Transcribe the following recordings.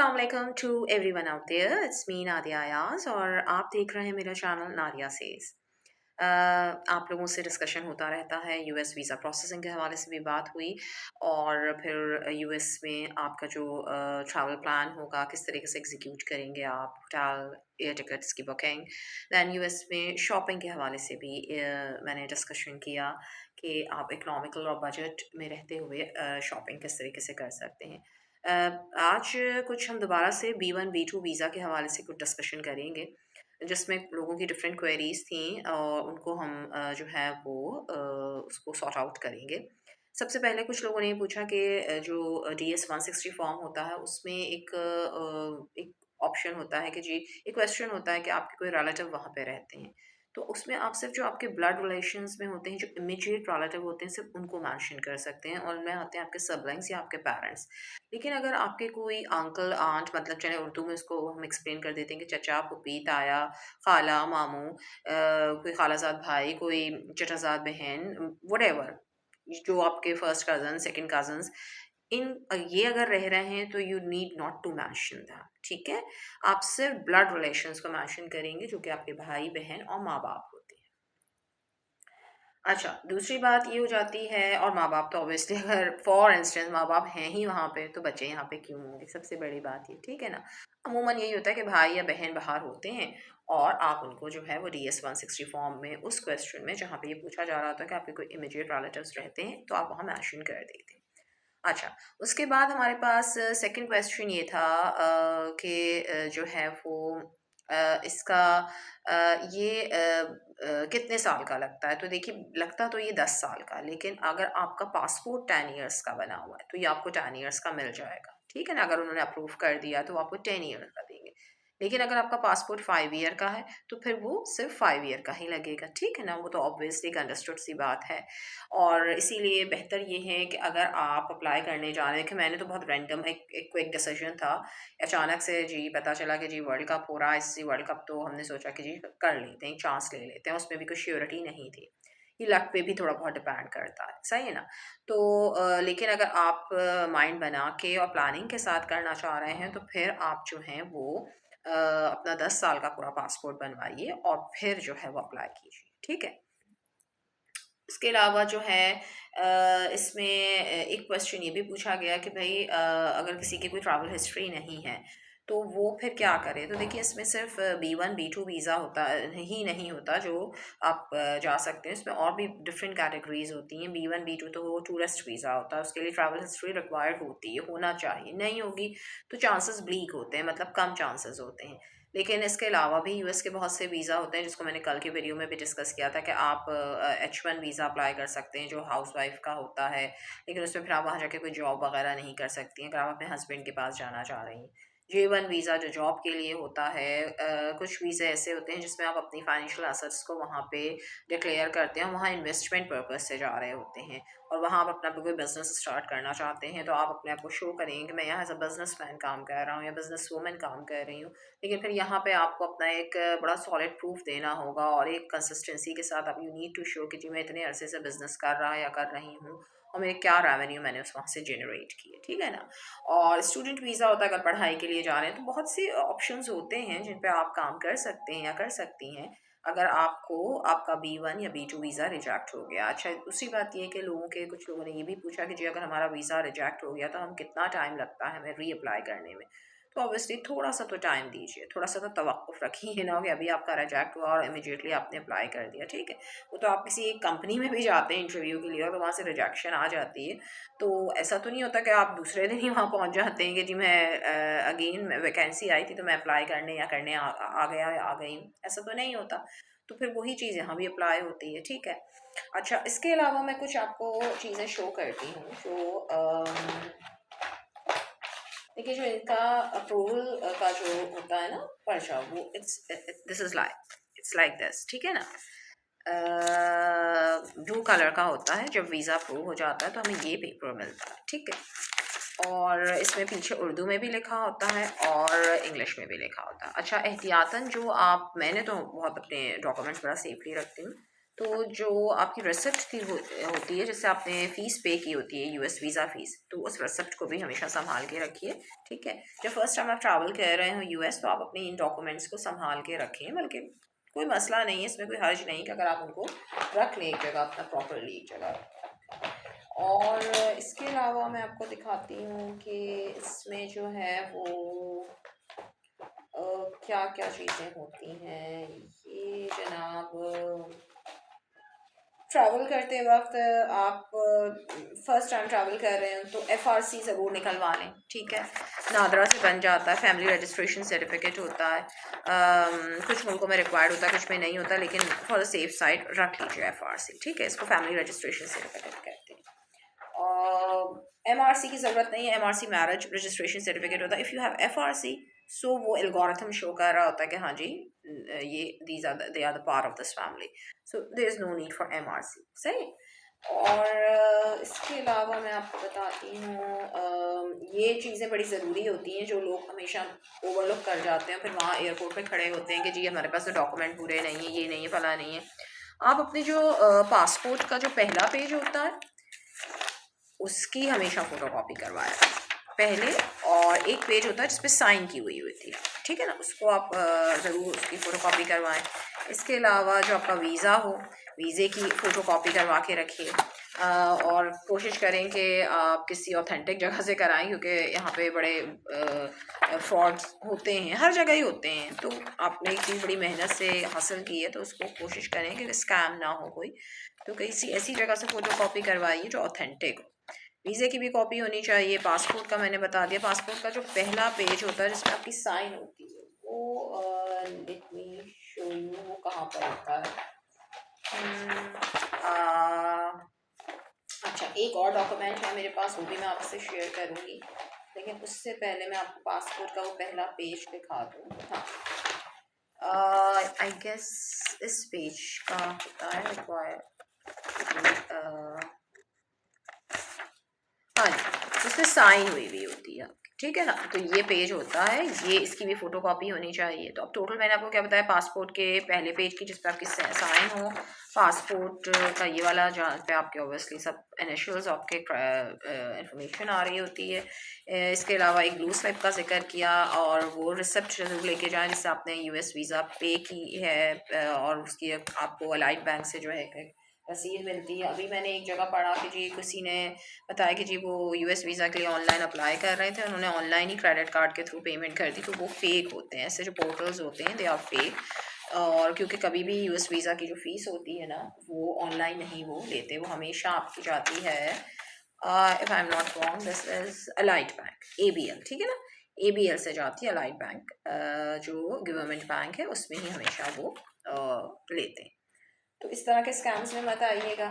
अस्सलाम वालेकुम to everyone out there. It's me Nadia Ayaz और आप देख रहे हैं मेरा चैनल नादिया सेज। आप लोगों से डिस्कशन होता रहता है, यूएस वीज़ा प्रोसेसिंग के हवाले से भी बात हुई और फिर यूएस में आपका जो ट्रैवल प्लान होगा किस तरीके से एग्जीक्यूट करेंगे आप, होटल एयर टिकट्स की बुकिंग। दैन यूएस में शॉपिंग के हवाले से भी मैंने डिस्कशन किया कि आप इकोनॉमिकल और बजट में रहते हुए शॉपिंग किस तरीके से कर सकते हैं। आज कुछ हम दोबारा से B1 B2 वीज़ा के हवाले से कुछ डिस्कशन करेंगे, जिसमें लोगों की डिफरेंट क्वेरीज थी और उनको हम जो है वो उसको सॉर्ट आउट करेंगे। सबसे पहले कुछ लोगों ने ये पूछा कि जो DS-160 फॉर्म होता है उसमें एक ऑप्शन होता है कि जी, एक क्वेश्चन होता है कि आपके कोई रिलेटिव वहाँ पे रहते हैं, तो उसमें आप सिर्फ जो आपके ब्लड रिलेशंस में होते हैं, जो इमीडिएट रिलेटिव होते हैं, सिर्फ उनको मेंशन कर सकते हैं और उनमें आते हैं आपके सिबलिंग्स या आपके पेरेंट्स। लेकिन अगर आपके कोई अंकल आंट, मतलब चले उर्दू में उसको हम एक्सप्लेन कर देते हैं कि चचा, फूफी, ताया, खाला, मामू, कोई खालाजाद भाई, कोई चचाजाद बहन, व्हाटएवर, जो आपके फर्स्ट कज़न, सेकंड कज़न्स, ये अगर रह रहे हैं तो you need not to mention that, ठीक है? आप सिर्फ ब्लड रिलेशंस को मेंशन करेंगे जो कि आपके भाई, बहन और माँ-बाप होते हैं। अच्छा, दूसरी बात ये हो जाती है, और माँ-बाप तो ऑब्वियसली अगर फॉर इंस्टेंस माँ-बाप हैं ही वहाँ पे, तो बच्चे यहाँ पे क्यों होंगे? सबसे बड़ी बात ये, ठीक है ना? अमूमन यही होता है कि भाई या बहन बाहर होते हैं और आप उनको जो है वो DS-160 फॉर्म में उस क्वेश्चन में जहाँ पे ये पूछा जा रहा था कि आपके कोई इमीडिएट रिलेटिव्स रहते हैं, तो आप वहाँ मेंशन कर देते हैं। अच्छा, उसके बाद हमारे पास सेकंड क्वेश्चन ये था कि जो है वो इसका ये कितने साल का लगता है? तो देखिए, लगता तो ये 10 साल का, लेकिन अगर आपका पासपोर्ट 10 इयर्स का बना हुआ है, तो ये आपको 10 इयर्स का मिल जाएगा, ठीक है ना? अगर उन्होंने अप्रूव कर दिया, तो वो आपको 10 ईयर का देंगे। लेकिन अगर आपका पासपोर्ट 5 ईयर का है, तो फिर वो सिर्फ़ 5 ईयर का ही लगेगा, ठीक है ना? वो तो ऑब्वियसली एक अंडरस्टूड सी बात है। और इसीलिए बेहतर ये है कि अगर आप अप्लाई करने जा रहे हैं, कि मैंने तो बहुत रैंडम एक क्विक डिसीजन था, अचानक से जी पता चला कि जी वर्ल्ड कप हो रहा है, इसी वर्ल्ड कप, तो हमने सोचा कि जी कर लेते हैं, एक चांस ले लेते हैं, उसमें भी कोई श्योरिटी नहीं थी। ये लक पे भी थोड़ा बहुत डिपेंड करता है, सही है ना? तो लेकिन अगर आप माइंड बना के और प्लानिंग के साथ करना चाह रहे हैं, तो फिर आप जो हैं वो अपना 10 साल का पूरा पासपोर्ट बनवाइए और फिर जो है वो अप्लाई कीजिए, ठीक है? इसके अलावा जो है इसमें एक क्वेश्चन ये भी पूछा गया कि भाई अगर किसी की कोई ट्रैवल हिस्ट्री नहीं है, तो वो फिर क्या करे? तो देखिए, इसमें सिर्फ B1 B2 वीज़ा होता ही नहीं होता जो आप जा सकते हैं, इसमें और भी डिफरेंट कैटेगरीज होती हैं। B1 B2 तो वो टूरिस्ट वीज़ा होता है, उसके लिए ट्रैवल हिस्ट्री रिक्वायर्ड होती है, होना चाहिए, नहीं होगी तो चांसेस ब्लीक होते हैं, मतलब कम चांसेस होते हैं। लेकिन इसके अलावा भी यूएस के बहुत से वीज़ा होते हैं, जिसको मैंने कल के वीडियो में भी डिस्कस किया था कि आप H1 वीज़ा अप्लाई कर सकते हैं, जो हाउसवाइफ का होता है, लेकिन उसमें फिर आप वहाँ जाके कोई जॉब वगैरह नहीं कर सकती हैं अगर आप अपने हस्बैंड के पास जाना चाह रही हैं। J1 वीज़ा जो जॉब के लिए होता है, कुछ वीज़े ऐसे होते हैं जिसमें आप अपनी फाइनेंशियल एसेट्स को वहाँ पे डिक्लेयर करते हैं, वहाँ इन्वेस्टमेंट पर्पज़ से जा रहे होते हैं और वहाँ आप अपना कोई बिज़नेस स्टार्ट करना चाहते हैं, तो आप अपने आप को शो करेंगे कि मैं यहाँ एज़ अ बिज़नेसमैन काम कर रहा हूँ या बिज़नेस वूमन काम कर रही हूँ। लेकिन फिर यहाँ पे आपको अपना एक बड़ा सॉलिड प्रूफ देना होगा और एक कंसिस्टेंसी के साथ आप यू नीड टू शो कि जी मैं इतने अरसे से बिज़नेस कर रहा या कर रही हूँ और मेरे क्या रेवेन्यू मैंने उस वहाँ से जनरेट किए, ठीक है ना? और स्टूडेंट वीज़ा होता है, अगर पढ़ाई के लिए जा रहे हैं, तो बहुत से ऑप्शंस होते हैं जिन पे आप काम कर सकते हैं या कर सकती हैं अगर आपको आपका B1 या B2 वीज़ा रिजेक्ट हो गया। अच्छा, दूसरी बात ये है कि कुछ लोगों ने ये भी पूछा कि जी अगर हमारा वीज़ा रिजेक्ट हो गया तो हम कितना टाइम लगता है हमें रीअप्लाई करने में? तो ऑब्वियसली थोड़ा-सा तो टाइम दीजिए, थोड़ा-सा तो तवक्कुफ़ रखिए, ये ना हो कि अभी आपका रिजेक्ट हुआ और इमीडिएटली आपने अप्लाई कर दिया, ठीक है? वो तो आप किसी एक कंपनी में भी जाते हैं इंटरव्यू के लिए और वहाँ से रिजेक्शन आ जाती है, तो ऐसा तो नहीं होता कि आप दूसरे दिन ही वहाँ पहुँच जाते हैं कि जी मैं अगेन वैकेंसी आई थी तो मैं अप्लाई करने आ गया या आ गई हूँ, ऐसा तो नहीं होता। तो फिर वही चीज़ यहाँ भी अप्लाई होती है, ठीक है? अच्छा, इसके अलावा मैं कुछ आपको चीज़ें शो करती हूँ जो देखिए, जो इनका अप्रूवल का जो होता है ना पर्चा, वो इट्स लाइक दिस, ठीक है ना? ब्लू कलर का होता है। जब वीज़ा अप्रूव हो जाता है तो हमें ये पेपर मिलता है, ठीक है? और इसमें पीछे उर्दू में भी लिखा होता है और इंग्लिश में भी लिखा होता है। अच्छा, एहतियातन जो आप मैंने तो बहुत अपने डॉक्यूमेंट्स बड़ा सेफली रखती हूँ, तो जो आपकी रेसिप्ट थी होती है, जिससे आपने फ़ीस पे की होती है, यूएस वीज़ा फ़ीस, तो उस रेसिप्ट को भी हमेशा संभाल के रखिए, ठीक है। जब फर्स्ट टाइम आप ट्रैवल कर रहे हो यूएस, तो आप अपने इन डॉक्यूमेंट्स को संभाल के रखें, बल्कि कोई मसला नहीं है, इसमें कोई हर्ज नहीं कि अगर आप उनको रख लें एक जगह, अपना प्रॉपरली एक जगह। और इसके अलावा मैं आपको दिखाती हूँ कि इसमें जो है वो क्या क्या चीज़ें होती हैं। ये जनाब ट्रैवल करते वक्त आप फर्स्ट टाइम ट्रैवल कर रहे हैं तो एफआरसी ज़रूर निकलवा लें, ठीक है। नादरा से बन जाता है, फैमिली रजिस्ट्रेशन सर्टिफिकेट होता है। कुछ मुल्कों में रिक्वायर्ड होता है, कुछ में नहीं होता, लेकिन फॉर द सेफ साइड रख लीजिए एफआरसी, ठीक है। इसको फैमिली रजिस्ट्रेशन सर्टिफिकेट कहते हैं। MRC की ज़रूरत नहीं है, MRC मैरिज रजिस्ट्रेशन सर्टिफिकेट होता है। इफ़ यू हैव FRC, सो वो एल्गोरिथम शो कर रहा होता है कि हाँ जी, ये they are the part of this family, so there is no need for MRC, सही। और इसके अलावा मैं आपको बताती हूँ, ये चीज़ें बड़ी ज़रूरी होती हैं जो लोग हमेशा ओवरलुक कर जाते हैं, फिर वहाँ एयरपोर्ट पे खड़े होते हैं कि जी हमारे पास तो डॉक्यूमेंट पूरे नहीं है, ये नहीं है, फला नहीं है। आप अपने जो पासपोर्ट का जो पहला पेज होता है, उसकी हमेशा फ़ोटोकॉपी करवाया पहले, और एक पेज होता है जिस पे साइन की हुई होती है, ठीक है ना, उसको आप ज़रूर उसकी फ़ोटोकॉपी करवाएं। इसके अलावा जो आपका वीज़ा हो, वीज़े की फ़ोटोकॉपी करवा के रखिए, और कोशिश करें कि आप किसी ऑथेंटिक जगह से कराएं, क्योंकि यहाँ पे बड़े फ्रॉड्स होते हैं, हर जगह ही होते हैं। तो आपने एक चीज़ बड़ी मेहनत से हासिल की है, तो उसको कोशिश करें कि स्कैम ना हो कोई, तो किसी ऐसी जगह से फ़ोटोकॉपी करवाइए जो ऑथेंटिक हो। वीज़े की भी कॉपी होनी चाहिए। पासपोर्ट का मैंने बता दिया, पासपोर्ट का जो पहला पेज होता है जिसमें आपकी साइन होती है, वो लेट मी शो यू, वो कहाँ पर होता है। अच्छा, एक और डॉक्यूमेंट है मेरे पास, वो भी मैं आपसे शेयर करूँगी, लेकिन उससे पहले मैं आपको पासपोर्ट का वो पहला पेज दिखा दूँ। हाँ, आई गेस इस पेज का होता है रिक्वायर, हाँ जी, उसमें साइन हुई हुई होती है, ठीक है ना। तो ये पेज होता है, ये इसकी भी फ़ोटोकॉपी होनी चाहिए। तो अब टोटल मैंने आपको क्या बताया, पासपोर्ट के पहले पेज की जिस पर आपकी साइन हो, पासपोर्ट का ये वाला जहाँ पे आपके ऑब्वियसली सब इनिशियल्स आपके इंफॉर्मेशन आ रही होती है। इसके अलावा एक ब्लू स्लिप का जिक्र किया, और वो रिसिप्ट जरूर लेके जाएं जिससे आपने US वीज़ा पे की है, और उसकी आपको अलाइड बैंक से जो है रसीद मिलती है। अभी मैंने एक जगह पढ़ा कि जी किसी ने बताया कि जी वो US वीज़ा के लिए ऑनलाइन अप्लाई कर रहे थे, उन्होंने ऑनलाइन ही क्रेडिट कार्ड के थ्रू पेमेंट कर दी, तो वो फेक होते हैं। ऐसे जो पोर्टल्स होते हैं दे आर फेक, और क्योंकि कभी भी US वीज़ा की जो फ़ीस होती है ना, वो ऑनलाइन नहीं वो लेते, वो हमेशा आपकी जाती है, if I am not wrong this is allied bank, ABL, ठीक है ना, ABL से जाती है अलाइड बैंक, जो गवर्नमेंट बैंक है उसमें ही हमेशा वो लेते हैं। तो इस तरह के स्कैम्स में मत आइएगा।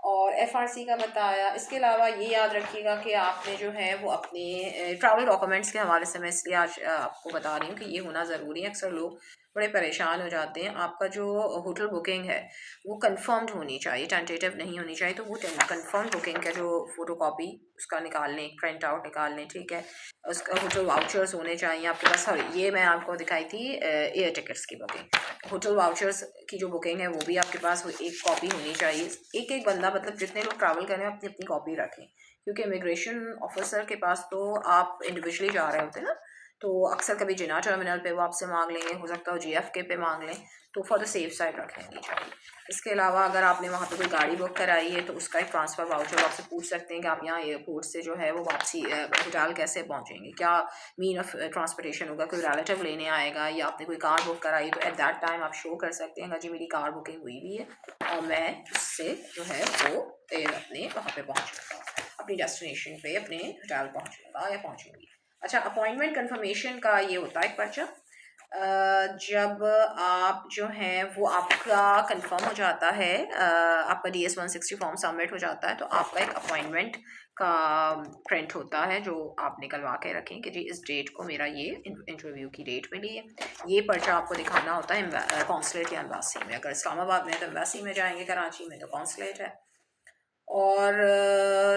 और FRC का बताया। इसके अलावा ये याद रखिएगा कि आपने जो है वो अपने ट्रैवल डॉक्यूमेंट्स के हवाले से मैं इसलिए आज आपको बता रही हूँ कि ये होना ज़रूरी है। अक्सर लोग बड़े परेशान हो जाते हैं। आपका जो होटल बुकिंग है वो कंफर्म्ड होनी चाहिए, टेंटेटिव नहीं होनी चाहिए। तो वो कंफर्म बुकिंग का जो फ़ोटोकॉपी उसका निकाल लें, प्रिंट आउट निकाल लें, ठीक है। उसका होटल वाउचर्स होने चाहिए आपके पास। सॉरी, ये मैं आपको दिखाई थी एयर टिकट्स की बुकिंग। होटल वाउचर्स की जो बुकिंग है वो भी आपके पास एक कॉपी होनी चाहिए। एक एक बंदा, मतलब जितने लोग ट्रैवल करें, अपनी अपनी कॉपी रखें, क्योंकि इमिग्रेशन ऑफिसर के पास तो आप इंडिविजुअली जा रहे होते हैं ना, तो अक्सर कभी जिना टर्मिनल पे वो आपसे मांग लेंगे, हो सकता है GFK पे मांग लें, तो फॉर द सेफ साइड रख लेनी चाहिए। इसके अलावा अगर आपने वहाँ पे कोई गाड़ी बुक कराई है तो उसका एक ट्रांसफ़र वाउचर आपसे पूछ सकते हैं कि आप यहाँ एयरपोर्ट से जो है वो वापसी होटल कैसे पहुँचेंगे, क्या मीन ऑफ ट्रांसपोर्टेशन होगा, कोई रिलेटिव लेने आएगा, या आपने कोई कार बुक कराई, तो एट दैट टाइम आप शो कर सकते हैं जी मेरी कार बुकिंग हुई हुई है और मैं उससे जो है वो अपने वहाँ पे पहुँचूँगा, अपनी डेस्टिनेशन पे अपने होटल पहुँचूँगा या पहुँचूँगी। अच्छा, अपॉइंटमेंट कंफर्मेशन का ये होता है एक पर्चा। जब आप जो है वो आपका कंफर्म हो जाता है, आपका DS-160 फॉर्म सबमिट हो जाता है, तो आपका एक अपॉइंटमेंट का प्रिंट होता है जो आप निकलवा के रखें कि जी इस डेट को मेरा ये इंटरव्यू की डेट मिली है। ये पर्चा आपको दिखाना होता है कॉन्सुलेट या एम्बेसी में। अगर इस्लामाबाद में तो एम्बेसी में जाएंगे, कराची में तो कॉन्सुलेट है। और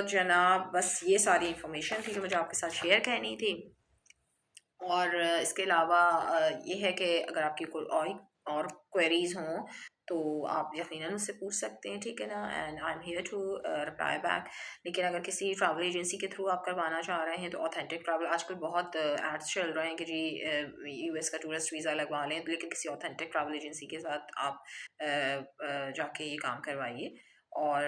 जनाब बस ये सारी इंफॉर्मेशन थी जो मुझे आपके साथ शेयर करनी थी। और इसके अलावा ये है कि अगर आपकी कोई और क्वेरीज हों तो आप यकीनन मुझसे पूछ सकते हैं, ठीक है ना, and I am here to reply back. लेकिन अगर किसी ट्रैवल एजेंसी के थ्रू आप करवाना चाह रहे हैं तो ऑथेंटिक ट्रैवल, आजकल बहुत एड्स चल रहे हैं कि जी यूएस का टूरिस्ट वीज़ा लगवा लें, लेकिन किसी ऑथेंटिक ट्रैवल एजेंसी के साथ आप जाके ये काम करवाइए और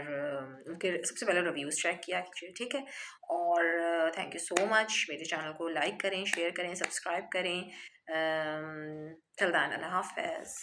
उनके सबसे पहले रिव्यूज़ चेक किया कीजिए, ठीक है। और थैंक यू सो मच, मेरे चैनल को लाइक करें, शेयर करें, सब्सक्राइब करें। टिल देन, अल्लाह हाफ़िज़।